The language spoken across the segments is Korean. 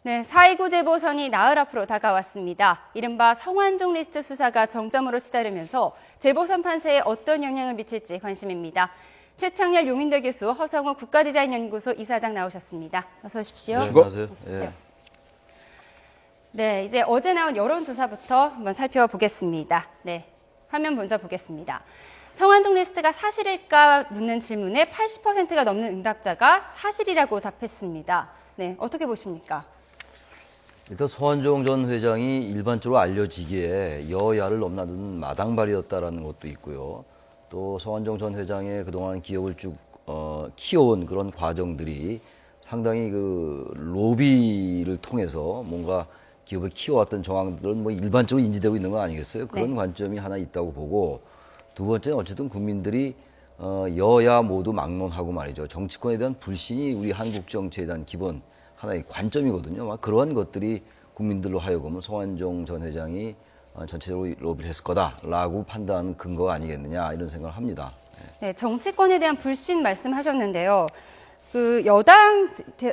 네, 4.29 재보선이 나흘 앞으로 다가왔습니다. 이른바 성완종 리스트 수사가 정점으로 치달으면서 재보선 판세에 어떤 영향을 미칠지 관심입니다. 최창렬 용인대 교수, 허성우 국가디자인연구소 이사장 나오셨습니다. 어서 오십시오. 네, 안녕하세요. 예. 네, 이제 어제 나온 여론조사부터 한번 살펴보겠습니다. 네, 화면 먼저 보겠습니다. 성완종 리스트가 사실일까 묻는 질문에 80%가 넘는 응답자가 사실이라고 답했습니다. 네, 어떻게 보십니까? 일단 성완종 전 회장이 일반적으로 알려지기에 여야를 넘나드는 마당발이었다라는 것도 있고요. 또 성완종 전 회장의 그동안 기업을 쭉 키워온 그런 과정들이 상당히 그 로비를 통해서 뭔가 기업을 키워왔던 정황들은 뭐 일반적으로 인지되고 있는 거 아니겠어요? 그런 네. 관점이 하나 있다고 보고, 두 번째는 어쨌든 국민들이 여야 모두 막론하고 말이죠. 정치권에 대한 불신이 우리 한국 정치에 대한 기본 하나의 관점이거든요. 막 그러한 것들이 국민들로 하여금은 성완종 전 회장이 전체적으로 로비를 했을 거다라고 판단하는 근거가 아니겠느냐 이런 생각을 합니다. 네, 정치권에 대한 불신 말씀하셨는데요.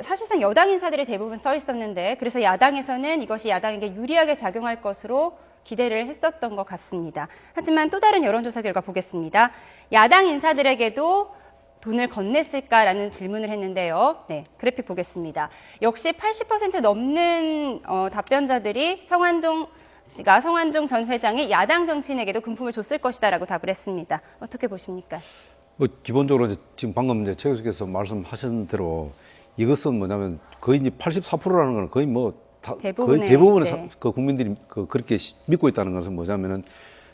사실상 여당 인사들이 대부분 써 있었는데, 그래서 야당에서는 이것이 야당에게 유리하게 작용할 것으로 기대를 했었던 것 같습니다. 하지만 또 다른 여론조사 결과 보겠습니다. 야당 인사들에게도 돈을 건넸을까라는 질문을 했는데요. 네, 그래픽 보겠습니다. 역시 80% 넘는 답변자들이 성완종 전 회장이 야당 정치인에게도 금품을 줬을 것이다라고 답을 했습니다. 어떻게 보십니까? 뭐 기본적으로 이제 지금 방금 이제 최 교수께서 말씀하신 대로 이것은 뭐냐면 거의 이제 84%라는 건 거의 뭐 거의 대부분의 네. 그 국민들이 그렇게 믿고 있다는 것은 뭐냐면은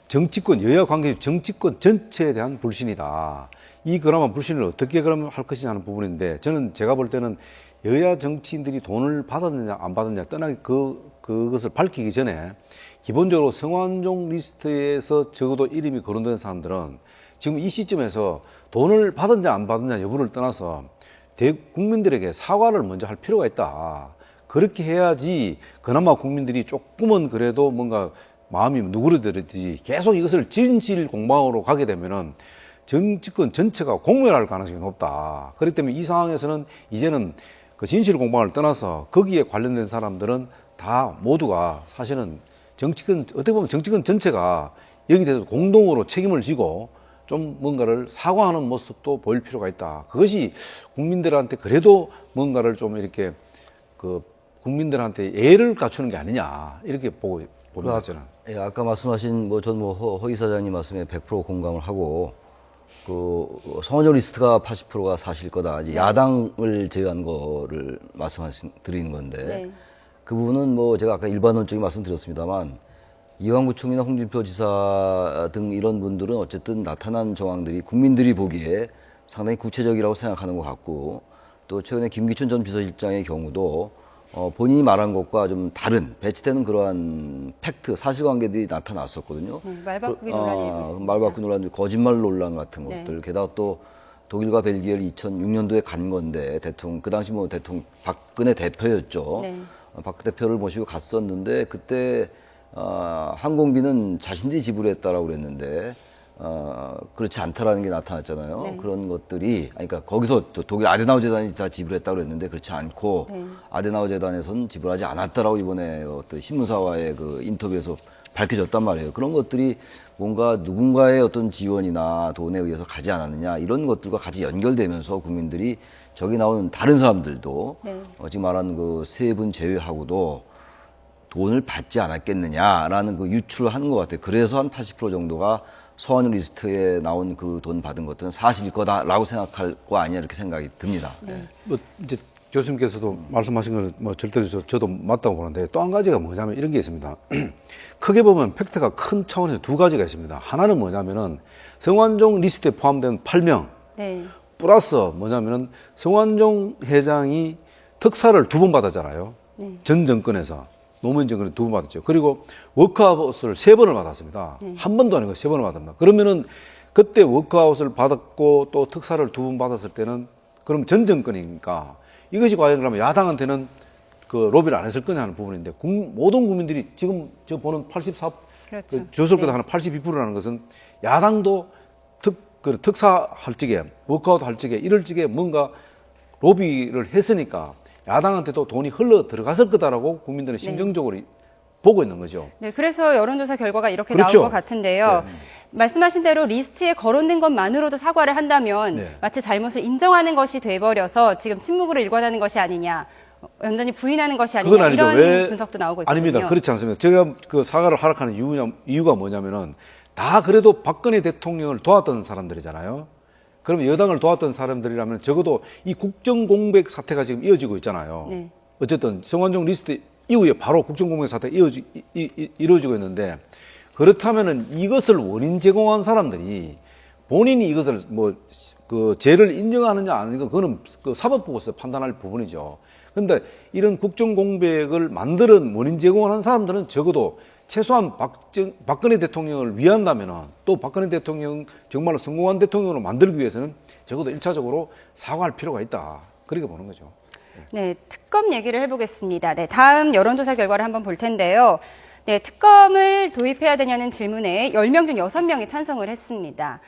정치권 여야 관계 정치권 전체에 대한 불신이다. 이 그나마 불신을 어떻게 그러면 할 것이냐 하는 부분인데, 저는 제가 볼 때는 여야 정치인들이 돈을 받았느냐 안 받았느냐 떠나기 그것을 밝히기 전에 기본적으로 성완종 리스트에서 적어도 이름이 거론된 사람들은 지금 이 시점에서 돈을 받았냐 안 받았냐 여부를 떠나서 국민들에게 사과를 먼저 할 필요가 있다. 그렇게 해야지 그나마 국민들이 조금은 그래도 뭔가 마음이 누그러들지, 계속 이것을 진실 공방으로 가게 되면은 정치권 전체가 공멸할 가능성이 높다. 그렇기 때문에 이 상황에서는 이제는 그 진실 공방을 떠나서 거기에 관련된 사람들은 다 모두가 사실은 어떻게 보면 정치권 전체가 여기에 대해서 공동으로 책임을 지고 좀 뭔가를 사과하는 모습도 보일 필요가 있다. 그것이 국민들한테 그래도 뭔가를 좀 이렇게 국민들한테 예를 갖추는 게 아니냐 이렇게 봅니다. 저는. 예, 아까 말씀하신 허 이사장님 말씀에 100% 공감을 하고, 성완종 리스트가 80%가 사실 거다. 이제 야당을 제외한 거를 드리는 건데, 네. 그 부분은 제가 아까 일반론적인 말씀드렸습니다만, 이완구 총리나 홍준표 지사 등 이런 분들은 어쨌든 나타난 정황들이 국민들이 보기에 상당히 구체적이라고 생각하는 것 같고, 또 최근에 김기춘 전 비서실장의 경우도 본인이 말한 것과 좀 다른 배치되는 그러한 팩트, 사실관계들이 나타났었거든요. 말 바꾸기 논란이 일고 있습니다. 말 바꾸기 논란, 거짓말 논란 같은 네. 것들. 게다가 또 독일과 벨기에를 2006년도에 간 건데 그 당시 대통령 박근혜 대표였죠. 네. 박 대표를 모시고 갔었는데 그때 항공비는 자신들이 지불했다라고 그랬는데 그렇지 않다라는 게 나타났잖아요. 네. 그런 것들이, 그러니까 거기서 독일 아데나우 재단이 다 지불했다고 그랬는데 그렇지 않고 네. 아데나우 재단에서는 지불하지 않았다라고 이번에 어떤 신문사와의 그 인터뷰에서 밝혀졌단 말이에요. 그런 것들이 뭔가 누군가의 어떤 지원이나 돈에 의해서 가지 않았느냐 이런 것들과 같이 연결되면서 국민들이 저기 나오는 다른 사람들도 네. 지금 말한 그 세 분 제외하고도 돈을 받지 않았겠느냐라는 그 유추를 하는 것 같아요. 그래서 한 80% 정도가 성완종 리스트에 나온 그 돈 받은 것들은 사실일 거다라고 생각할 거 아니냐 이렇게 생각이 듭니다. 네. 뭐 이제 교수님께서도 말씀하신 건 뭐 절대로 저도 맞다고 보는데, 또 한 가지가 뭐냐면 이런 게 있습니다. 크게 보면 팩트가 큰 차원에서 두 가지가 있습니다. 하나는 뭐냐면은 성완종 리스트에 포함된 8명 네. 플러스 뭐냐면은 성완종 회장이 특사를 2번 받았잖아요. 네. 전 정권에서 노무현 정권에 2번 받았죠. 그리고 워크아웃을 3번을 받았습니다. 한 번도 아니고 3번을 받았습니다. 그러면은 그때 워크아웃을 받았고 또 특사를 2번 받았을 때는 그럼 전 정권이니까 이것이 과연 그러면 야당한테는 그 로비를 안 했을 거냐 하는 부분인데, 모든 국민들이 지금 저 보는 84, 그렇죠. 조설보다 네. 하는 82%라는 것은 야당도 특사 할 적에 워크아웃 할 적에 이럴 적에 뭔가 로비를 했으니까 야당한테도 돈이 흘러 들어갔을 거다라고 국민들은 심정적으로 보고 있는 거죠. 네, 그래서 여론조사 결과가 이렇게 그렇죠. 나온 것 같은데요. 말씀하신 대로 리스트에 거론된 것만으로도 사과를 한다면 네. 마치 잘못을 인정하는 것이 돼버려서 지금 침묵으로 일관하는 것이 아니냐, 완전히 부인하는 것이 그건 아니냐 아니죠. 이런 분석도 나오고 있거든요. 아닙니다. 그렇지 않습니다. 제가 그 사과를 하락하는 이유가 뭐냐면은 다 그래도 박근혜 대통령을 도왔던 사람들이잖아요. 그러면 여당을 도왔던 사람들이라면 적어도 이 국정공백 사태가 지금 이어지고 있잖아요. 네. 어쨌든 성완종 리스트 이후에 바로 국정공백 사태가 이루어지고 있는데 그렇다면은 이것을 원인 제공한 사람들이 본인이 이것을 그 죄를 인정하느냐 아니냐 그거는 그 사법부에서 판단할 부분이죠. 그런데 이런 국정공백을 만드는 원인 제공을 한 사람들은 적어도 최소한 박근혜 대통령을 위한다면은 또 박근혜 대통령 정말로 성공한 대통령으로 만들기 위해서는 적어도 1차적으로 사과할 필요가 있다. 그렇게 보는 거죠. 네, 특검 얘기를 해보겠습니다. 네, 다음 여론조사 결과를 한번 볼 텐데요. 네, 특검을 도입해야 되냐는 질문에 10명 중 6명이 찬성을 했습니다.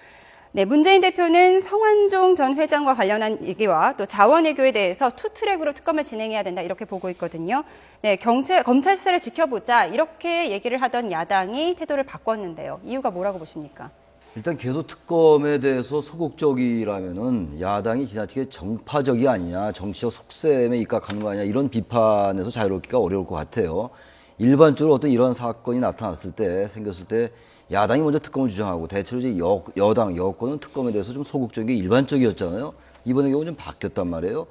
네, 문재인 대표는 성완종 전 회장과 관련한 얘기와 또 자원외교에 대해서 투트랙으로 특검을 진행해야 된다 이렇게 보고 있거든요. 네, 검찰 수사를 지켜보자 이렇게 얘기를 하던 야당이 태도를 바꿨는데요. 이유가 뭐라고 보십니까? 일단 계속 특검에 대해서 소극적이라면은 야당이 지나치게 정파적이 아니냐, 정치적 속셈에 입각하는 거 아니냐 이런 비판에서 자유롭기가 어려울 것 같아요. 일반적으로 어떤 이런 사건이 나타났을 때, 생겼을 때 야당이 먼저 특검을 주장하고 대체로 이제 여당, 여권은 특검에 대해서 좀 소극적인 게 일반적이었잖아요. 이번의 경우는 좀 바뀌었단 말이에요.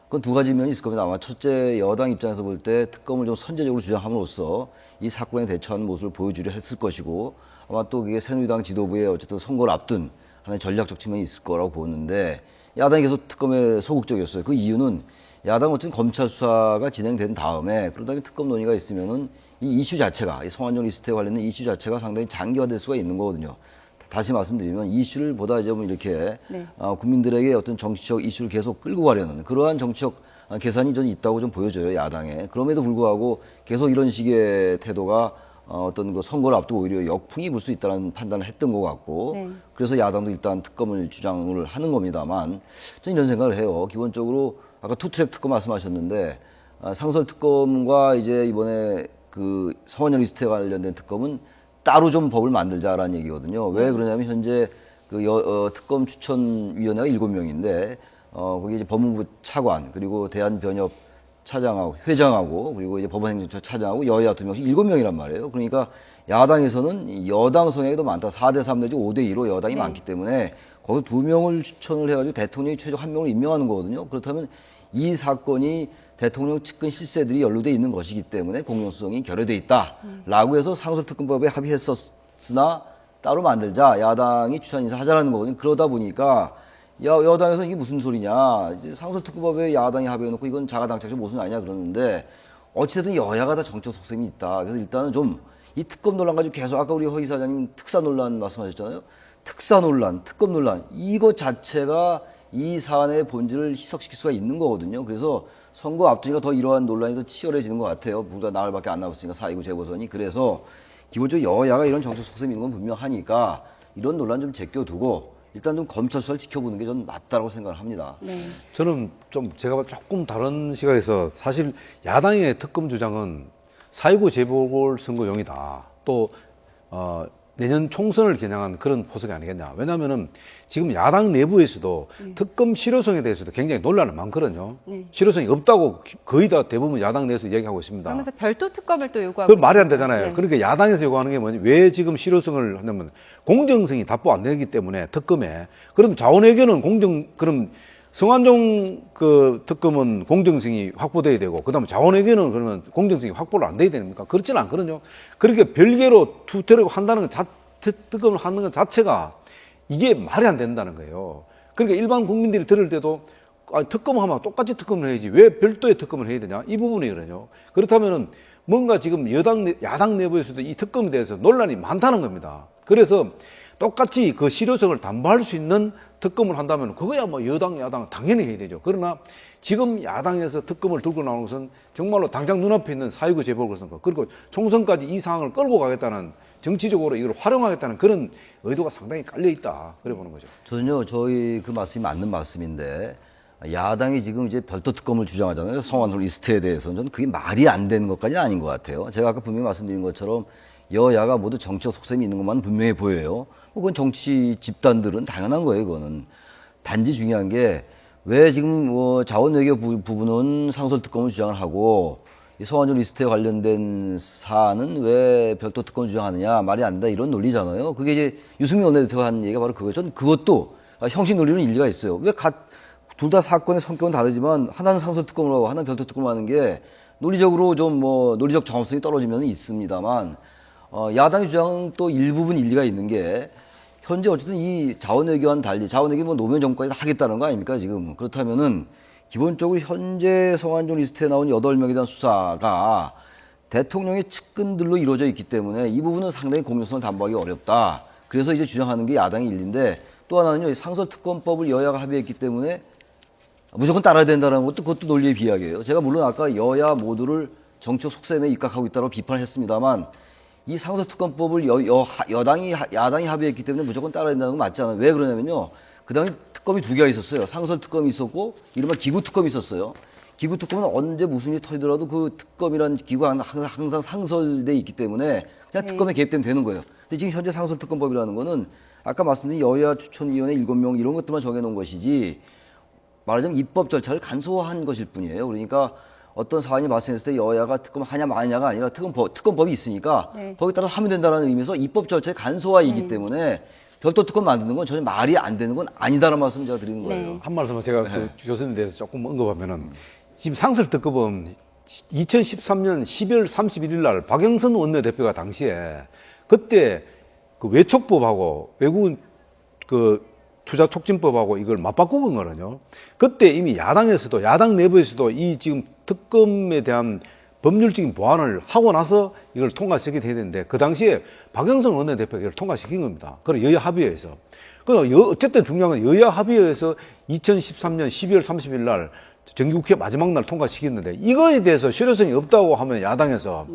그건 두 가지 면이 있을 겁니다. 아마 첫째, 여당 입장에서 볼 때 특검을 좀 선제적으로 주장함으로써 이 사건에 대처하는 모습을 보여주려 했을 것이고 아마 또 그게 새누리당 지도부의 어쨌든 선거를 앞둔 하나의 전략적 측면이 있을 거라고 보는데 야당이 계속 특검에 소극적이었어요. 그 이유는 야당 어쨌든 검찰 수사가 진행된 다음에 그러다 특검 논의가 있으면은 이 이슈 자체가 이 성완종 리스트에 관련된 이슈 자체가 상당히 장기화될 수가 있는 거거든요. 다시 말씀드리면 이슈를 보다 이제 뭐 이렇게 네. 국민들에게 어떤 정치적 이슈를 계속 끌고 가려는 그러한 정치적 계산이 좀 있다고 좀 보여져요, 야당에. 그럼에도 불구하고 계속 이런 식의 태도가 어떤 그 선거를 앞두고 오히려 역풍이 불 수 있다는 판단을 했던 것 같고 네. 그래서 야당도 일단 특검을 주장을 하는 겁니다만 저는 이런 생각을 해요. 기본적으로 아까 투트랙 특검 말씀하셨는데 상설 특검과 이제 이번에 그 성완종 리스트에 관련된 특검은 따로 좀 법을 만들자라는 얘기거든요. 왜 그러냐면 현재 그 특검 추천위원회가 7명인데 거기 이제 법무부 차관 그리고 대한변협 차장하고 회장하고 그리고 이제 법원행정처 차장하고 여야 2명씩 7명이란 말이에요. 그러니까 야당에서는 여당 성향이 더 많다. 4대3 내지 5대2로 여당이 많기 때문에 거기서 2명을 추천을 해가지고 대통령이 최종 1명을 임명하는 거거든요. 그렇다면 이 사건이 대통령 측근 실세들이 연루돼 있는 것이기 때문에 공정성이 결여돼 있다라고 해서 상설특검법에 합의했었으나 따로 만들자 야당이 추천 인사하자라는 거거든요. 그러다 보니까 여당에서 이게 무슨 소리냐 이제 상설특검법에 야당이 합의해놓고 이건 자가당착이 무슨 아니냐 그러는데 어찌됐든 여야가 다 정치적 속셈이 있다. 그래서 일단은 좀 이 특검 논란 가지고 계속 아까 우리 허 이사장님 특사 논란 말씀하셨잖아요. 특사 논란, 특검 논란 이거 자체가 이 사안의 본질을 희석시킬 수가 있는 거거든요. 그래서 선거 앞두니까 더 이러한 논란이 더 치열해지는 것 같아요. 불과 나흘밖에 안 남았으니까 4.29 재보선이. 그래서 기본적으로 여야가 이런 정책 속셈이 있는 건 분명하니까 이런 논란 좀 제껴두고 일단 좀 검찰 수사를 지켜보는 게 전 맞다라고 생각을 합니다. 네. 저는 좀 제가 조금 다른 시각에서 사실 야당의 특검 주장은 4.29 재보궐선거용이다. 또 내년 총선을 겨냥한 그런 포석이 아니겠냐. 왜냐하면은 지금 야당 내부에서도 특검 실효성에 대해서도 굉장히 논란이 많거든요. 네. 실효성이 없다고 거의 다 대부분 야당 내에서 이야기하고 있습니다. 그러면서 별도 특검을 또 요구하고 그건 말이 안 있습니다. 되잖아요. 네. 그러니까 야당에서 요구하는 게 뭐냐. 왜 지금 실효성을 하냐면 공정성이 답보 안 되기 때문에 특검에. 그럼 자원외교는 그럼 성완종 그 특검은 공정성이 확보돼야 되고 그다음에 자원외교는 그러면 공정성이 확보를 안 돼야 됩니까? 그렇지는 않거든요. 그렇게 별개로 투트랙 한다는 것 특검을 하는 것 자체가 이게 말이 안 된다는 거예요. 그러니까 일반 국민들이 들을 때도 특검하면 똑같이 특검을 해야지 왜 별도의 특검을 해야 되냐 이 부분이거든요. 그렇다면은 뭔가 지금 야당 내부에서도 이 특검에 대해서 논란이 많다는 겁니다. 그래서 똑같이 그 실효성을 담보할 수 있는 특검을 한다면 그거야 뭐 여당 야당 당연히 해야 되죠. 그러나 지금 야당에서 특검을 들고 나오는 것은 정말로 당장 눈앞에 있는 4.29 재보궐선거 그리고 총선까지 이 상황을 끌고 가겠다는 정치적으로 이걸 활용하겠다는 그런 의도가 상당히 깔려 있다. 그래 보는 거죠. 저는요, 저희 그 말씀이 맞는 말씀인데, 야당이 지금 이제 별도 특검을 주장하잖아요. 성완종 리스트에 대해서는 저는 그게 말이 안 되는 것까지는 아닌 것 같아요. 제가 아까 분명히 말씀드린 것처럼 여야가 모두 정치적 속셈이 있는 것만 분명해 보여요. 그건 정치 집단들은 당연한 거예요, 그거는. 단지 중요한 게 왜 지금 뭐 자원외교 부분은 상설특검을 주장을 하고 이 성완종 리스트에 관련된 사안은 왜 별도 특검을 주장하느냐, 말이 안 된다, 이런 논리잖아요. 그게 이제 유승민 원내대표가 한 얘기가 바로 그거죠. 저는 그것도 형식 논리는 일리가 있어요. 왜 둘 다 사건의 성격은 다르지만 하나는 상설특검을 하고 하나는 별도 특검을 하는 게 논리적으로 좀 뭐 논리적 정확성이 떨어지면 있습니다만, 야당의 주장은 또 일부분 일리가 있는 게 현재 어쨌든 이 자원외교와는 달리, 자원외교 뭐 노무현 정권이 다 하겠다는 거 아닙니까, 지금. 그렇다면은 기본적으로 현재 성완종 리스트에 나온 8명에 대한 수사가 대통령의 측근들로 이루어져 있기 때문에 이 부분은 상당히 공정성을 담보하기 어렵다. 그래서 이제 주장하는 게 야당의 일리인데, 또 하나는요, 상설특검법을 여야가 합의했기 때문에 무조건 따라야 된다는 것도 그것도 논리의 비약이에요. 제가 물론 아까 여야 모두를 정치적 속셈에 입각하고 있다고 비판을 했습니다만, 이 상설특검법을 야당이 합의했기 때문에 무조건 따라야 된다는 건 맞지 않아요. 왜 그러냐면요, 그 당시 특검이 2개가 있었어요. 상설특검이 있었고 이른바 기구특검이 있었어요. 기구특검은 언제 무슨 일이 터지더라도 그 특검이라는 기구가 항상 상설돼 있기 때문에 그냥 특검에 개입되면 되는 거예요. 근데 지금 현재 상설특검법이라는 거는 아까 말씀드린 여야 추천위원회 7명 이런 것들만 정해놓은 것이지, 말하자면 입법 절차를 간소화한 것일 뿐이에요. 그러니까 어떤 사안이 발생했을 때 여야가 특검을 하냐 마냐가 아니라 특검법이 있으니까 거기에 따라서 하면 된다는 의미에서 입법 절차의 간소화이기 때문에 별도 특검 만드는 건 전혀 말이 안 되는 건 아니다라는 말씀 제가 드리는 거예요. 네. 한 말씀은 제가 그 교수님 대해서 조금 언급하면은, 지금 상설특검은 2013년 12월 31일 날 박영선 원내대표가 당시에 그때 그 외촉법하고 외국인 그 투자 촉진법하고 이걸 맞바꾸은 거거든요. 그때 이미 야당에서도, 야당 내부에서도 이 지금 특검에 대한 법률적인 보완을 하고 나서 이걸 통과시키게 돼야 되는데, 그 당시에 박영선 원내대표가 이걸 통과시킨 겁니다. 그럼 여야 합의회에서. 어쨌든 중요한 건 여야 합의회에서 2013년 12월 30일 날 정기국회 마지막 날 통과시켰는데, 이거에 대해서 실효성이 없다고 하면 야당에서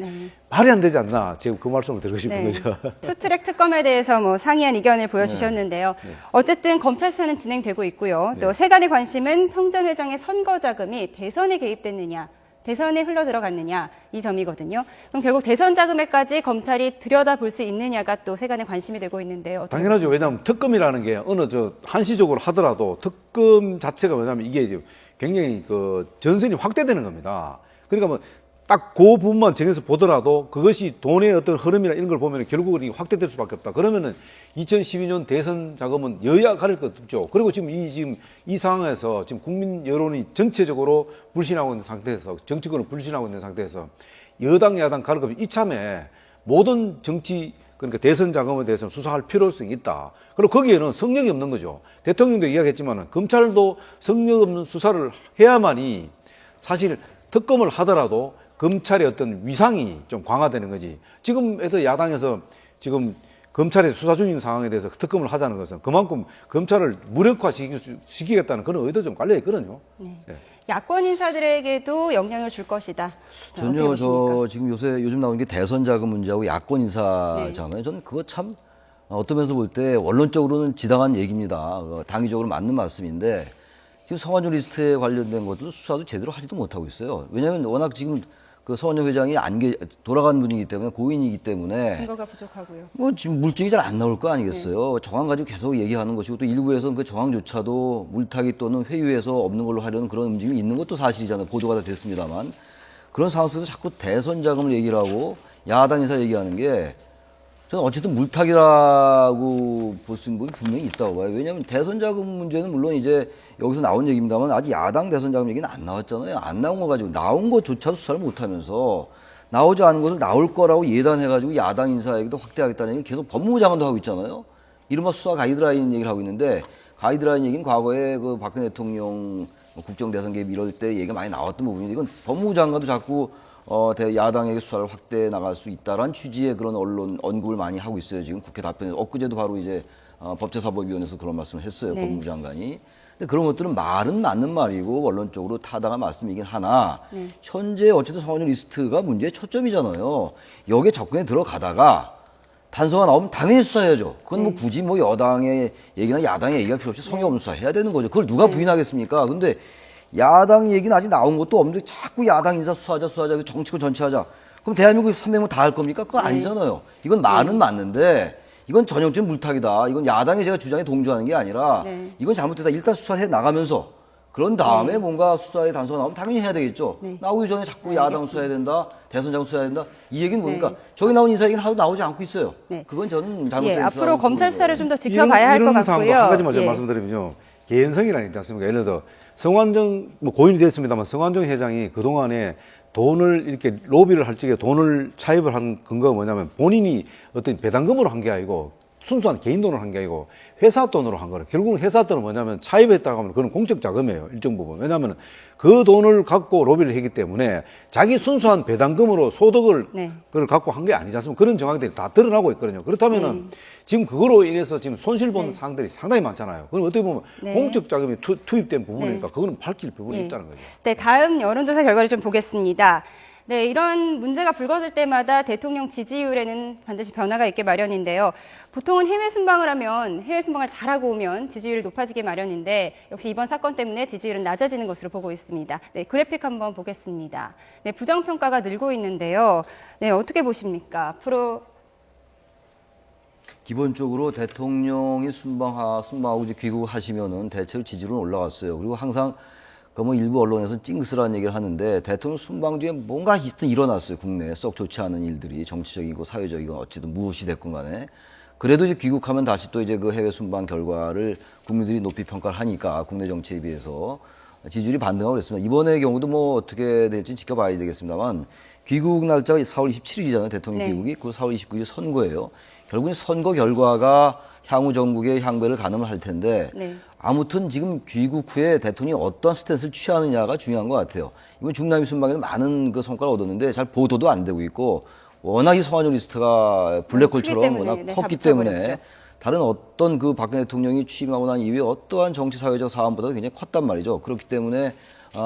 말이 안 되지 않나, 지금 그 말씀을 드리고 싶은 거죠. 투트랙 특검에 대해서 뭐 상이한 의견을 보여주셨는데요. 어쨌든 검찰 수사는 진행되고 있고요. 또 세간의 관심은 성 전 회장의 선거 자금이 대선에 개입됐느냐, 대선에 흘러 들어갔느냐, 이 점이거든요. 그럼 결국 대선 자금에까지 검찰이 들여다볼 수 있느냐가 또 세간의 관심이 되고 있는데요. 당연하죠. 왜냐하면 특검이라는 게 어느 한시적으로 하더라도 특검 자체가 뭐냐면 이게 굉장히 그 전선이 확대되는 겁니다. 그러니까 뭐 딱 그 부분만 정해서 보더라도 그것이 돈의 어떤 흐름이나 이런 걸 보면 결국은 이게 확대될 수밖에 없다. 그러면은 2012년 대선 자금은 여야 가릴 것 없죠. 그리고 지금 이 상황에서 지금 국민 여론이 전체적으로 불신하고 있는 상태에서, 정치권을 불신하고 있는 상태에서 여당 야당 가릴 것 없이 이참에 모든 정치, 그러니까 대선 자금에 대해서 수사할 필요성이 있다. 그리고 거기에는 성역이 없는 거죠. 대통령도 이야기했지만 검찰도 성역 없는 수사를 해야만이 사실 특검을 하더라도 검찰의 어떤 위상이 좀 강화되는 거지. 지금에서 야당에서 지금 검찰이 수사 중인 상황에 대해서 특검을 하자는 것은 그만큼 검찰을 무력화시키겠다는 그런 의도 좀 깔려 있거든요. 네. 야권 인사들에게도 영향을 줄 것이다. 전혀 지금 요즘 나오는 게 대선 자금 문제하고 야권 인사잖아요. 저는 그거 참 어떤 면에서 볼 때 원론적으로는 지당한 얘기입니다. 당위적으로 맞는 말씀인데, 지금 성완종 리스트에 관련된 것도 수사도 제대로 하지도 못하고 있어요. 왜냐하면 워낙 지금 그 성완종 회장이 돌아간 분이기 때문에, 고인이기 때문에 증거가 부족하고요. 뭐 지금 물증이 잘 안 나올 거 아니겠어요. 정황 가지고 계속 얘기하는 것이고, 또 일부에서는 그 정황조차도 물타기 또는 회유해서 없는 걸로 하려는 그런 움직임이 있는 것도 사실이잖아요. 보도가 다 됐습니다만. 그런 상황 속에서 자꾸 대선 자금을 얘기를 하고 야당 인사 얘기하는 게, 저는 어쨌든 물타기라고 볼 수 있는 부분이 분명히 있다고 봐요. 왜냐하면 대선 자금 문제는 물론 이제 여기서 나온 얘기입니다만, 아직 야당 대선 자금 얘기는 안 나왔잖아요. 안 나온 거 가지고, 나온 것조차도 수사를 못하면서 나오지 않은 것을 나올 거라고 예단해가지고 야당 인사에게도 확대하겠다는 얘기 계속 법무부 장관도 하고 있잖아요. 이른바 수사 가이드라인 얘기를 하고 있는데, 가이드라인 얘기는 과거에 그 박근혜 대통령 국정 대선 개입 이럴 때 얘기가 많이 나왔던 부분인데, 이건 법무부 장관도 자꾸 야당에게 수사를 확대해 나갈 수 있다라는 취지의 그런 언론 언급을 많이 하고 있어요. 지금 국회 답변에. 엊그제도 바로 이제 법제사법위원회에서 그런 말씀을 했어요. 네. 법무부 장관이. 근데 그런 것들은 말은 맞는 말이고 원론적으로 타당한 말씀이긴 하나, 현재 어쨌든 성완종 리스트가 문제의 초점이잖아요. 여기에 접근해 들어가다가 단서가 나오면 당연히 수사해야죠. 그건 뭐 굳이 뭐 여당의 얘기나 야당의 얘기가 필요 없이 성의 없는 수사 해야 되는 거죠. 그걸 누가 부인하겠습니까? 근데 야당 얘기는 아직 나온 것도 없는데 자꾸 야당 인사 수사하자, 정치권 전체 하자. 그럼 대한민국 300명 다 할 겁니까? 그건 아니잖아요. 이건 말은 맞는데 이건 전형적인 물타기다. 이건 야당이 제가 주장에 동조하는 게 아니라 이건 잘못됐다. 일단 수사를 해 나가면서 그런 다음에 뭔가 수사의 단서가 나오면 당연히 해야 되겠죠. 나오기 전에 자꾸 야당 수사해야 된다, 대선 장관 수사해야 된다. 이 얘기는 뭡니까? 저기 나온 인사 얘기는 하나도 나오지 않고 있어요. 그건 저는 잘못된 앞으로 검찰 수사를 좀 더 지켜봐야 할 것 같고요. 한 가지만 제가 말씀드리면요. 개연성이라는 게 있지 않습니까? 예를 들어 성완종 뭐 고인이 됐습니다만 성완종 회장이 그 동안에 돈을 이렇게 로비를 할 적에 돈을 차입을 한 근거가 뭐냐면 본인이 어떤 배당금으로 한 게 아니고 순수한 개인 돈으로 한 게 아니고 회사 돈으로 한 거예요. 결국은 회사 돈은 뭐냐면 차입했다고 하면 그건 공적 자금이에요. 일정 부분. 왜냐하면 그 돈을 갖고 로비를 했기 때문에 자기 순수한 배당금으로 소득을 그걸 갖고 한 게 아니지 않습니까? 그런 정황들이 다 드러나고 있거든요. 그렇다면은 지금 그거로 인해서 지금 손실 보는 사항들이 상당히 많잖아요. 그건 어떻게 보면 공적 자금이 투입된 부분이니까 그거는 밝힐 부분이 있다는 거죠. 네, 다음 여론조사 결과를 좀 보겠습니다. 네, 이런 문제가 불거질 때마다 대통령 지지율에는 반드시 변화가 있게 마련인데요. 보통은 해외 순방을 하면 해외 순방을 잘하고 오면 지지율이 높아지게 마련인데 역시 이번 사건 때문에 지지율은 낮아지는 것으로 보고 있습니다. 네, 그래픽 한번 보겠습니다. 네, 부정평가가 늘고 있는데요. 네, 어떻게 보십니까? 앞으로 기본적으로 대통령이 순방하고 이제 귀국하시면은 대체로 지지율은 올라갔어요. 그리고 항상 그 뭐 일부 언론에서 찡그스라는 얘기를 하는데 대통령 순방 뒤에 뭔가 하여튼 일어났어요. 국내에 썩 좋지 않은 일들이 정치적이고 사회적이고 어찌든 무엇이 됐건 간에. 그래도 이제 귀국하면 다시 또 이제 그 해외 순방 결과를 국민들이 높이 평가를 하니까 국내 정치에 비해서 지지율이 반등하고 그랬습니다. 이번의 경우도 뭐 어떻게 될지 지켜봐야 되겠습니다만 귀국 날짜가 4월 27일이잖아요. 대통령 귀국이. 그 4월 29일 선거예요. 결국은 선거 결과가 향후 전국의 향배를 가늠을 할 텐데 아무튼 지금 귀국 후에 대통령이 어떤 스탠스를 취하느냐가 중요한 것 같아요. 이번 중남미 순방에는 많은 그 성과를 얻었는데 잘 보도도 안 되고 있고 워낙 이 성완종 리스트가 블랙홀처럼 워낙 컸기 때문에 다른 어떤 그 박근혜 대통령이 취임하고 난 이후에 어떠한 정치 사회적 사안보다 굉장히 컸단 말이죠. 그렇기 때문에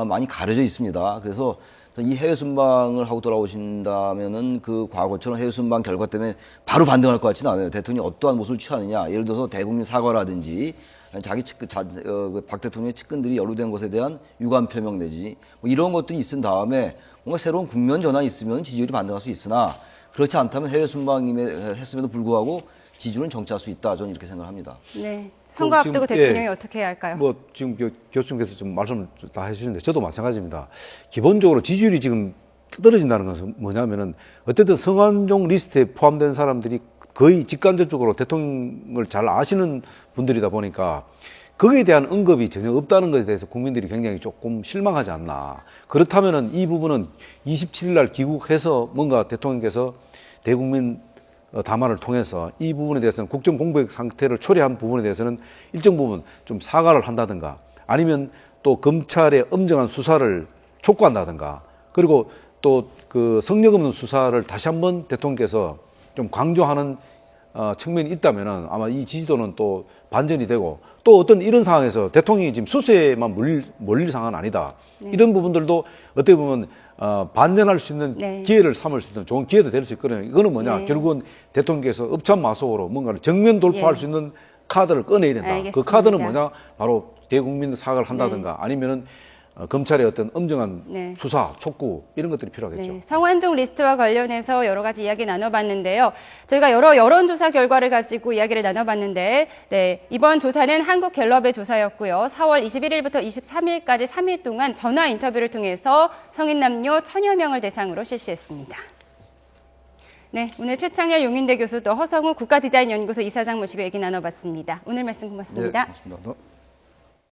많이 가려져 있습니다. 그래서 이 해외 순방을 하고 돌아오신다면은 그 과거처럼 해외 순방 결과 때문에 바로 반등할 것 같지는 않아요. 대통령이 어떠한 모습을 취하느냐. 예를 들어서 대국민 사과라든지 자기 박 대통령의 측근들이 연루된 것에 대한 유감 표명 내지 뭐 이런 것들이 있은 다음에 뭔가 새로운 국면 전환이 있으면 지지율이 반등할 수 있으나 그렇지 않다면 해외 순방임에 했음에도 불구하고 지지율은 정체할 수 있다. 저는 이렇게 생각합니다. 네. 선거 앞두고 대통령이 어떻게 해야 할까요? 뭐 지금 교수님께서 좀 말씀을 다 해주시는데 저도 마찬가지입니다. 기본적으로 지지율이 지금 떨어진다는 것은 뭐냐면은 어쨌든 성완종 리스트에 포함된 사람들이 거의 직간접적으로 대통령을 잘 아시는 분들이다 보니까 거기에 대한 언급이 전혀 없다는 것에 대해서 국민들이 굉장히 조금 실망하지 않나. 그렇다면은 이 부분은 27일 날 귀국해서 뭔가 대통령께서 대국민 담화를 통해서 이 부분에 대해서는 국정공백 상태를 초래한 부분에 대해서는 일정 부분 좀 사과를 한다든가 아니면 또 검찰의 엄정한 수사를 촉구한다든가 그리고 또 그 성역 없는 수사를 다시 한번 대통령께서 좀 강조하는 측면이 있다면은 아마 이 지지도는 또 반전이 되고 또 어떤 이런 상황에서 대통령이 지금 수세에만 몰릴 상황은 아니다. 이런 부분들도 어떻게 보면 반전할 수 있는 기회를 삼을 수 있는 좋은 기회도 될 수 있거든요. 이거는 뭐냐? 결국은 대통령께서 업찬마속으로 뭔가를 정면 돌파할 수 있는 카드를 꺼내야 된다. 알겠습니다. 그 카드는 뭐냐? 바로 대국민 사과를 한다든가 아니면은 검찰의 어떤 엄정한 수사, 촉구 이런 것들이 필요하겠죠. 네, 성완종 리스트와 관련해서 여러 가지 이야기 나눠봤는데요. 저희가 여러 여론조사 결과를 가지고 이야기를 나눠봤는데 이번 조사는 한국갤럽의 조사였고요. 4월 21일부터 23일까지 3일 동안 전화 인터뷰를 통해서 성인 남녀 1000여 명을 대상으로 실시했습니다. 네, 오늘 최창열 용인대 교수 또 허성우 국가디자인연구소 이사장 모시고 얘기 나눠봤습니다. 오늘 말씀 고맙습니다. 네, 고맙습니다.